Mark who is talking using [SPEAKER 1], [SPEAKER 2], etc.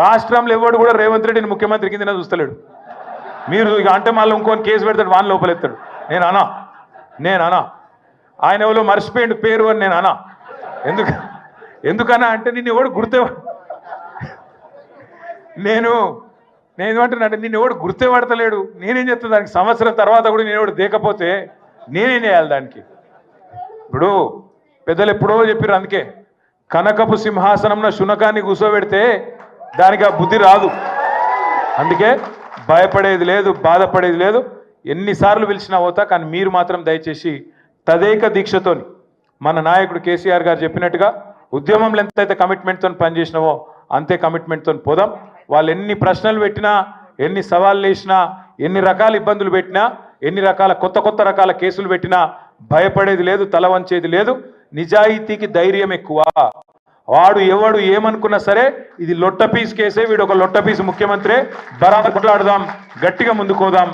[SPEAKER 1] రాష్ట్రంలో ఎవడు కూడా రేవంత్ రెడ్డిని ముఖ్యమంత్రి కింద చూస్తలేడు. మీరు ఇక అంటే మళ్ళీ ఇంకొని కేసు పెడతాడు, వాని లోపలెత్తాడు. నేను అనా ఆయన ఎవరో మర్చిపోయిండు పేరు అని నేను అనా. ఎందుకన్నా అంటే నిన్ను ఎవడు నేను ఏమంటున్నా, నిన్ను ఎవడు గుర్తుపడతలేడు. నేనేం చెప్తా దానికి? సంవత్సరం తర్వాత కూడా నేను ఎవడు దేకపోతే నేనేం చేయాలి దానికి? ఇప్పుడు పెద్దలు ఎప్పుడో చెప్పారు, అందుకే కనకపు సింహాసనంలో శునకాన్ని కూర్చోబెడితే దానికి ఆ బుద్ధి రాదు. అందుకే భయపడేది లేదు, బాధపడేది లేదు. ఎన్నిసార్లు పిలిచినా పోతా. కానీ మీరు మాత్రం దయచేసి తదేక దీక్షతోని మన నాయకుడు కేసీఆర్ గారు చెప్పినట్టుగా ఉద్యమంలో ఎంతైతే కమిట్మెంట్తో పనిచేసినావో అంతే కమిట్మెంట్తో పోదాం. వాళ్ళు ఎన్ని ప్రశ్నలు పెట్టినా, ఎన్ని సవాళ్ళు వేసినా, ఎన్ని రకాల ఇబ్బందులు పెట్టినా, ఎన్ని రకాల కొత్త రకాల కేసులు పెట్టినా భయపడేది లేదు, తల వంచేది లేదు. నిజాయితీకి ధైర్యం ఎక్కువ. వాడు ఎవడు ఏమనుకున్నా సరే ఇది లొట్ట పీస్ కేసే, వీడు ఒక లొట్ట పీస్ ముఖ్యమంత్రి. బరాబర్ కొట్లాడదాం, గట్టిగా ముందుకోదాం.